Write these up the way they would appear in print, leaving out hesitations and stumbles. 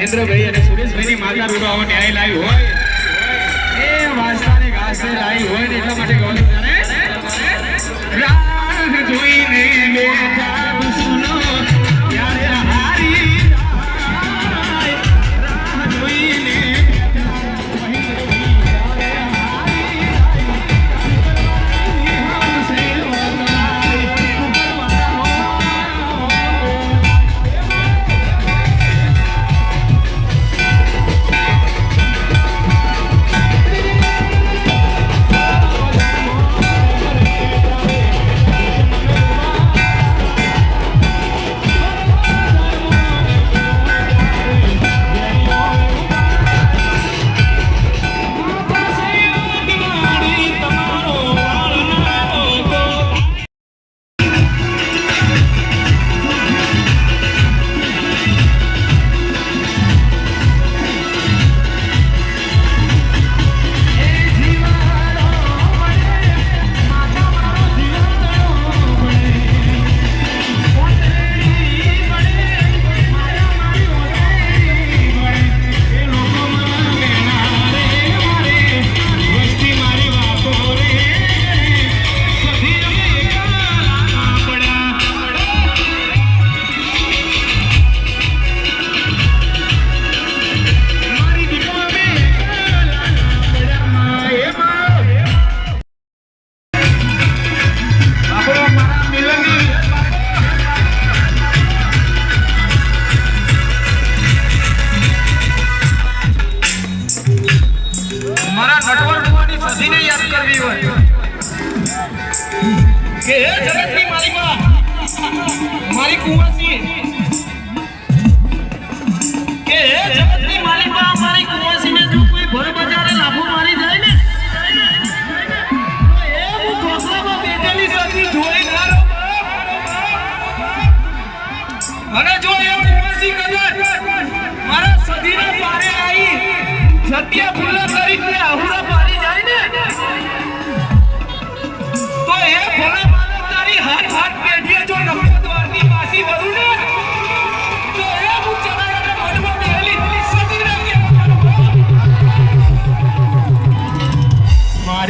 મહેન્દ્રભાઈ અને સુરેશભાઈની માતા રૂડાઓ ન્યાય લાવી હોય એ વાસ્તાને ઘાસે લાવી હોય ને એટલા માટે કહું રાહ જોઈને બેઠા સુનો ત્યારે હારી રાહ જોઈને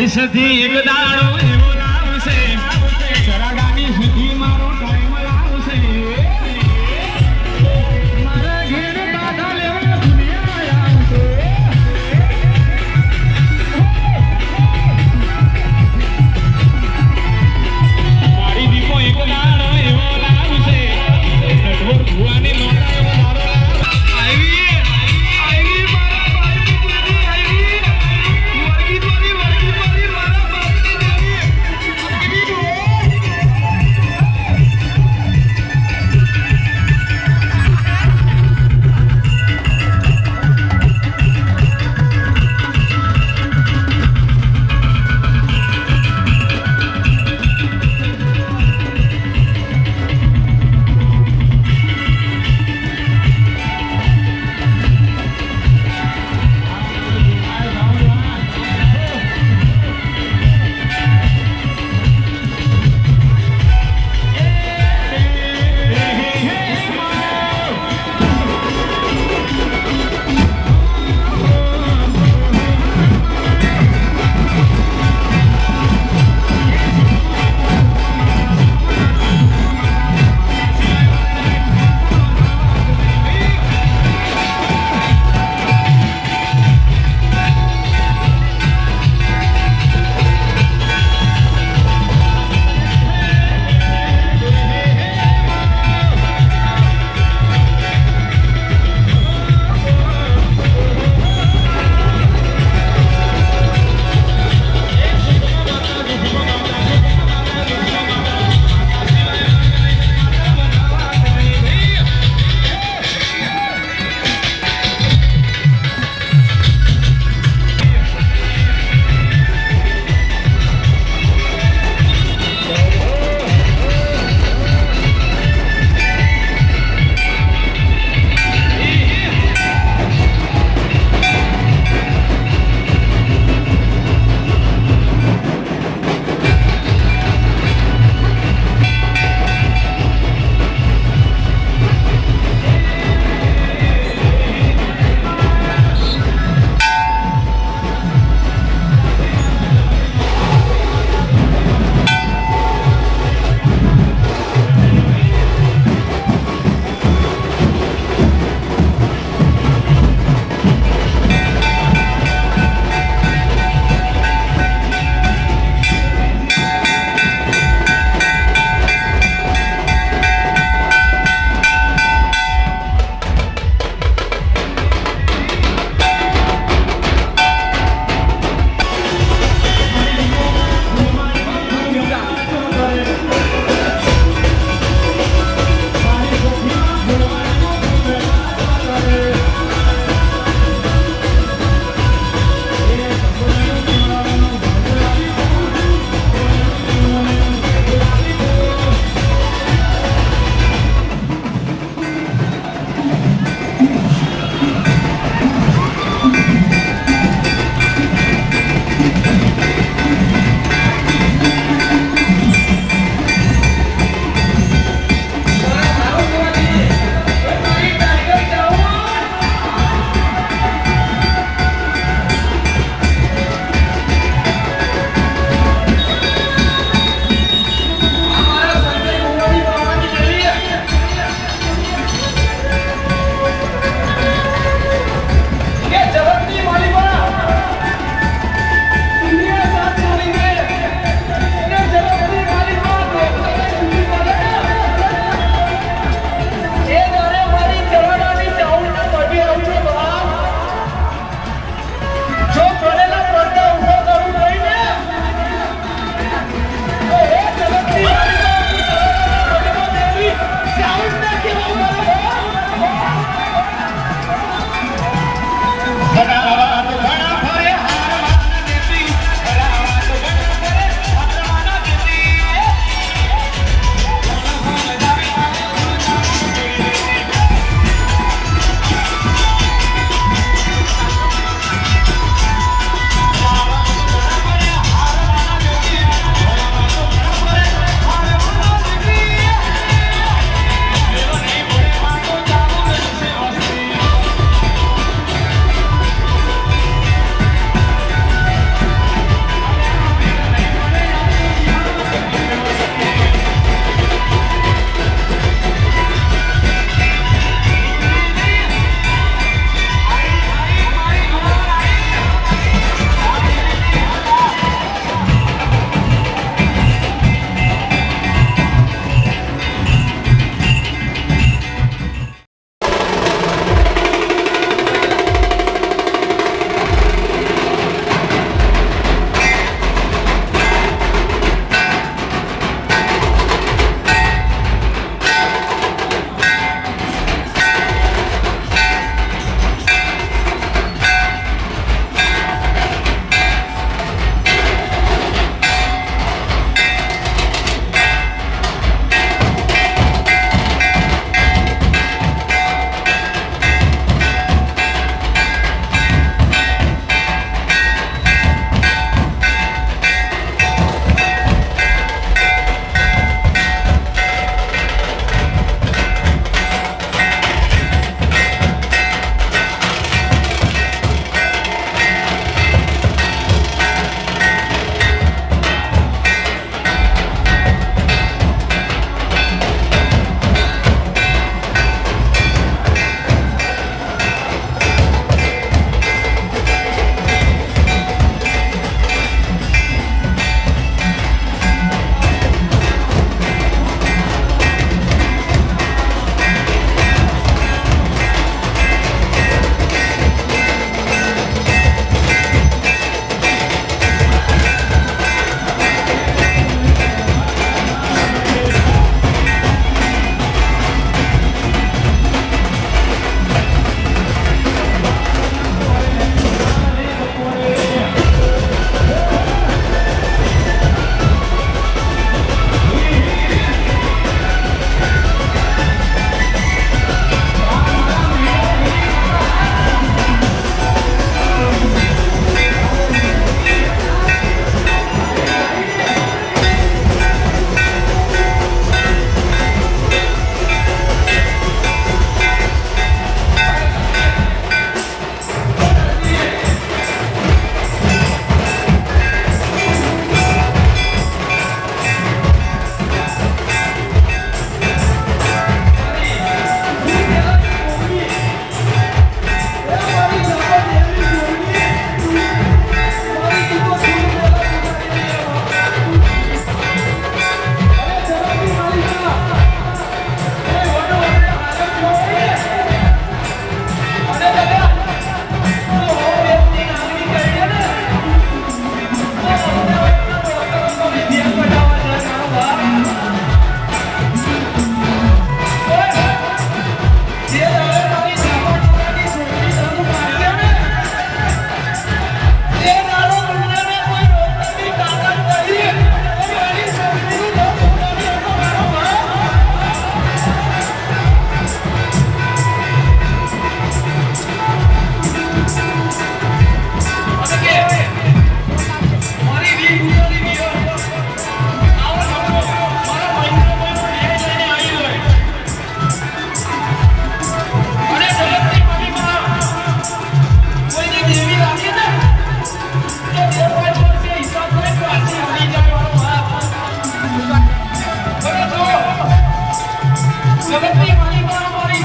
સધી એક દાડો એવો લાવશે સરાડાની સુધી મારો ટાઈમ લાવશે મારા ઘેર દાદા લેવા દુનિયા આવશે મારી દીકો એક દાડો એવો લાવશે નટવર ભુવાની નોટા એવો દાડો આવી મારા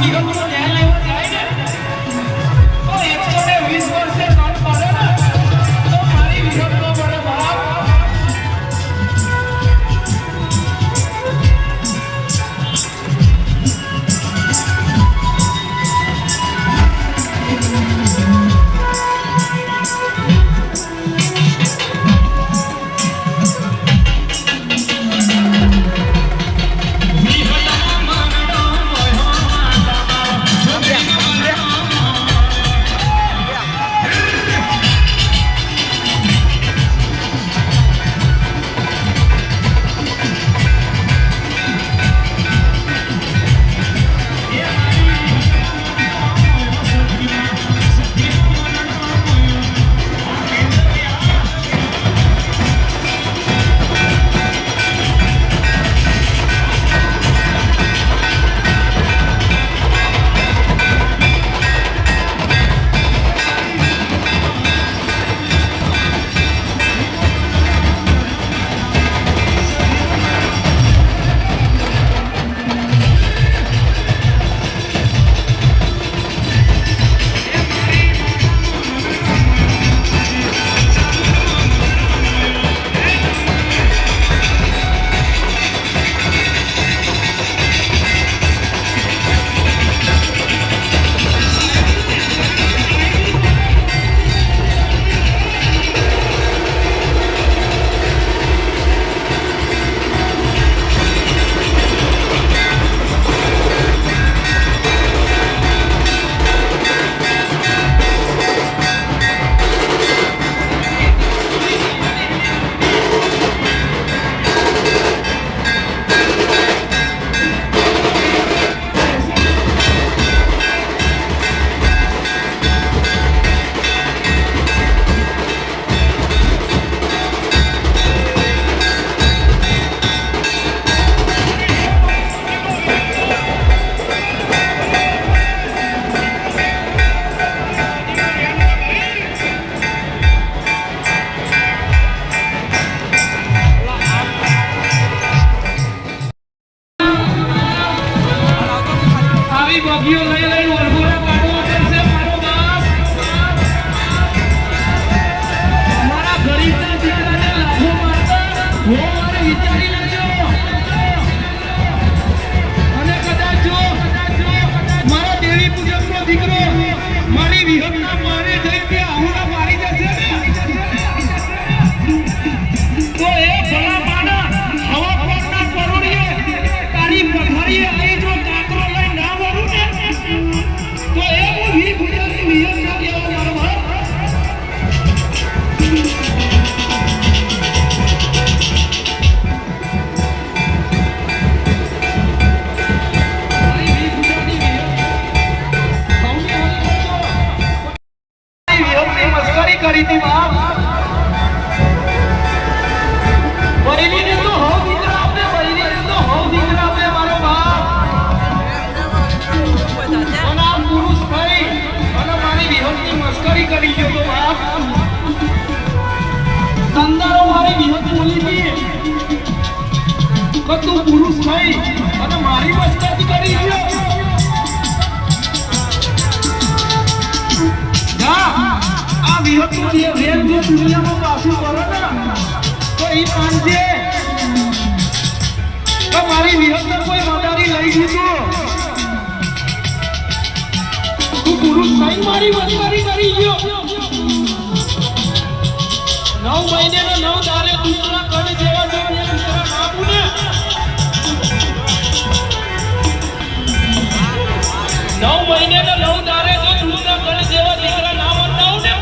વિહતનો ન્યાય લેવા જાય ને તો 120 વર્ષે કામ કરે ને તો મારી વિહતનો બરે બાપ બગીઓ લઈ લઈ વરઘોડા કાઢવા પડશે મારો બાપ મારા ગરીબના દીકરાને લાભો મારતા હો મારે વિચારી લેજો અને કદાચ જો મારા દેવી પૂજકનો દીકરો મારી વિહતના મારે જઈ કે આहुડા મારી જશે તો એ ભલા માના હવા કોટના કરોડીએ તારી પથારીએ આવી જો કાકરો લઈ ના વરું ને તો એ હું વી ભૂજાની વિહત ના કહેવા મારો ભાઈ કરી હતી બાપ બૈરીને તો હો દીકરા આપે બૈરીને તો હો દીકરા આપે મારો બાપ અને આ પુરુષ થઈ અને મારી વિહતની મસ્કરી કરી ગયો તો બાપ તંદારો મારી વિહત બોલી હતી કે તું પુરુષ થઈ અને મારી મસ્કરી કરી ગયો વિહતનું જે વેર જે દુનિયામાં પાછું કરો ને તો એ માનજે કે મારી વિહતને કોઈ મદારી લઈ દીધું તું પુરુષ નહીં મારી મસ્કરી કરી ગયો 9 મહિને ને 9 દારે દૂધના કણ જેવા જો દીકરા નાખું ને 9 મહિને ને 9 દારે જો દૂધના કણ જેવા દીકરા ના વરતાવું ને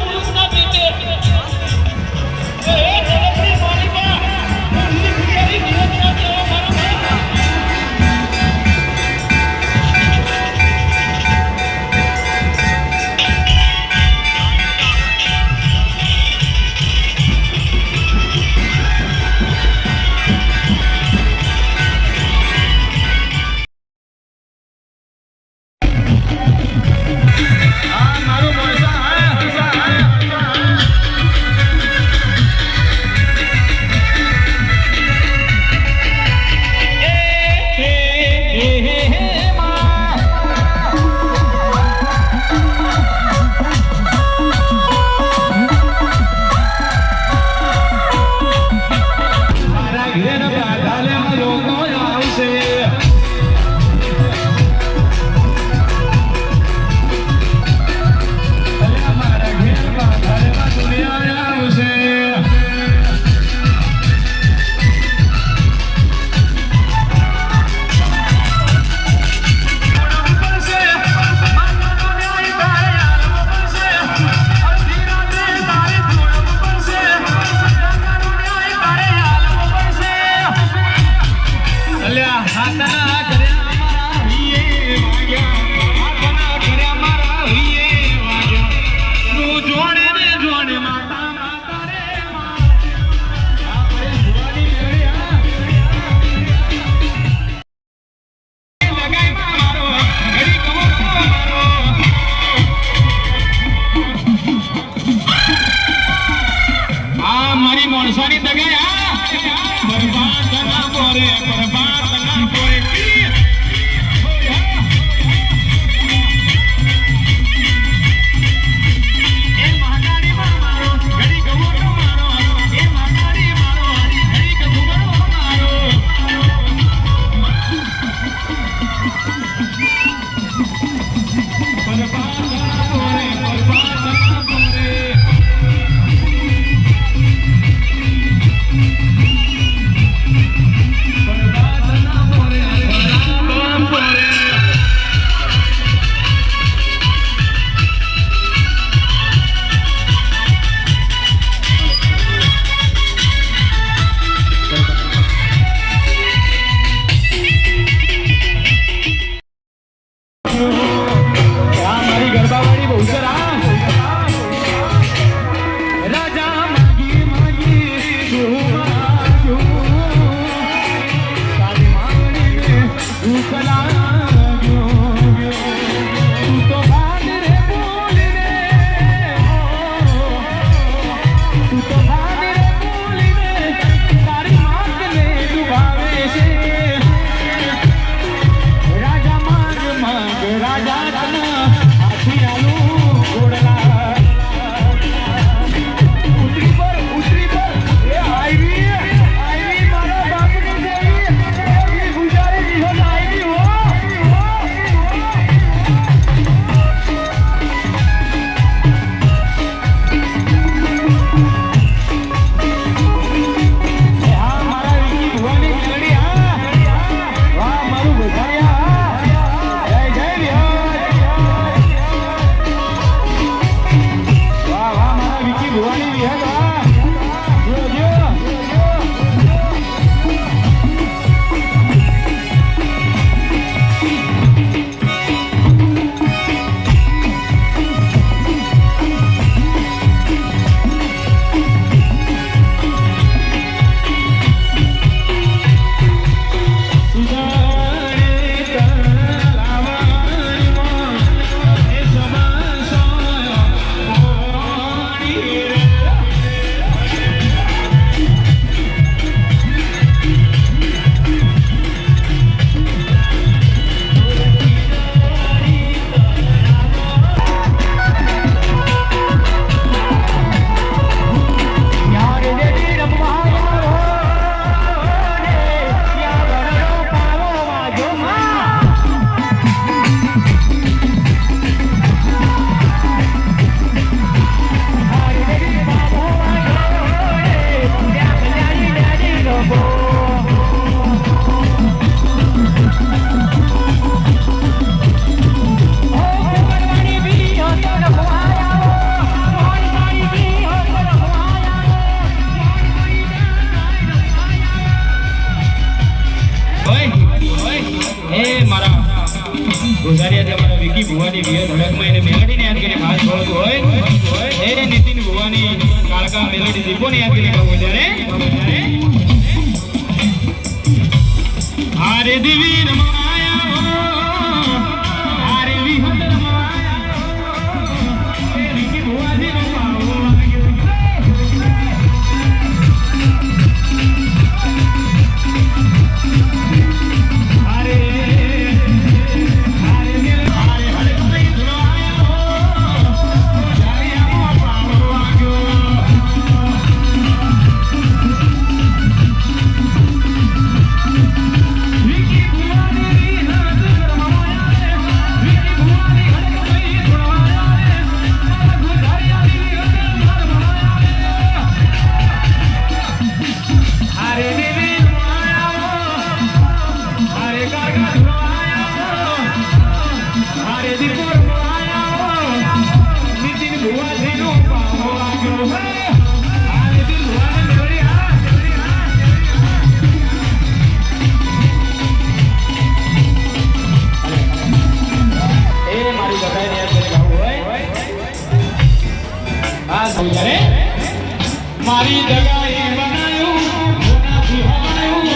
મારી જગાએ બનાયું ગુનાથી હવાયું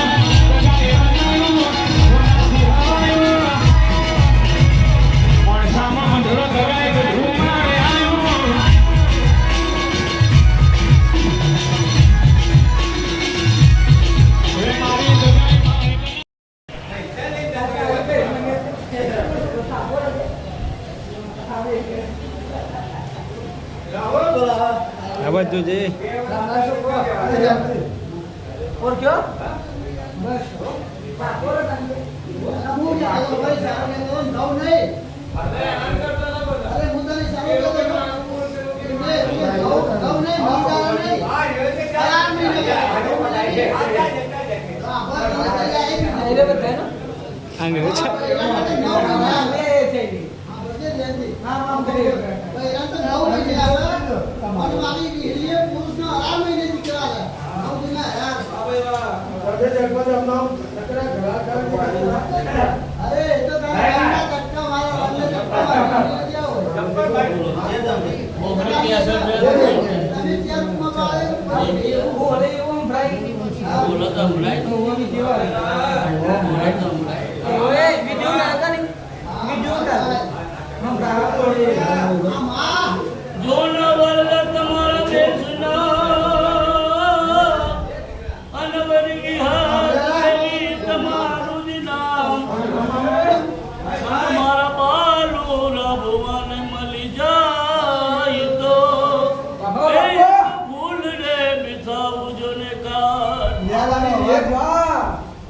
જગાએ બનાયું ગુનાથી હવાયું માણસામાં મંડળો જગાએ ગઢું મારે આવ્યું હે મારી જગાએ आवाज जो जे और क्या बस આંગળ છે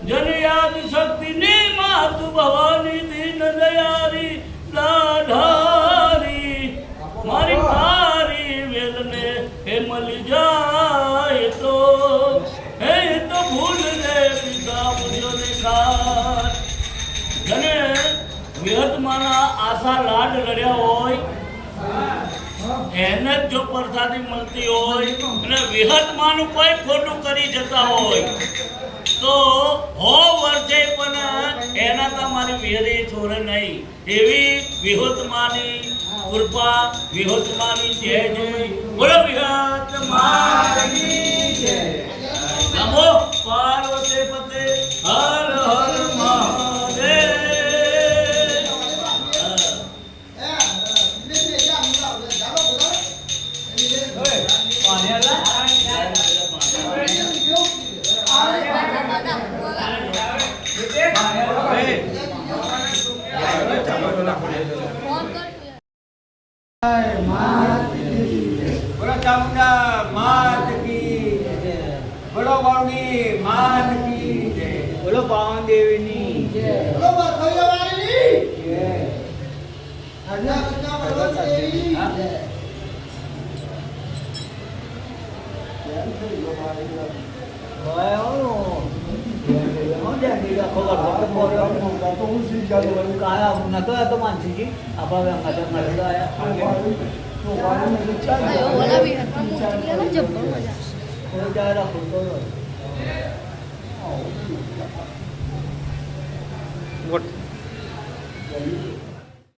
જન યાદ શક્તિ ની માતુ ભવાની દીન દયારી લાધારી મારી તારી વેલને હે મળી જાય તો હે તો ભૂલ રે પિતા મુજોને કાન જને વિહતમાના આશા લાડ લડ્યા હોય એને જ જો પ્રસાદી મળતી હોય અને વિહતમાનું કોઈ ખોટું કરી જતા હોય તો હો વર્ષે પણ એના તમારી વિહરી છોડે નહીં એવી વિહતમાની કૃપા વિહતમાની જય જય બોલો વિહતમાની જય નમો પાર્વતી પતે હર હર મહાદેવ બોલો ચામુંડા માત કી જય. બોલો વાવડી માત કી જય. બોલો પાવન દેવીની ઓલા વિહારમાં મૂર્તિ આવે જબ્બર મજા વોટ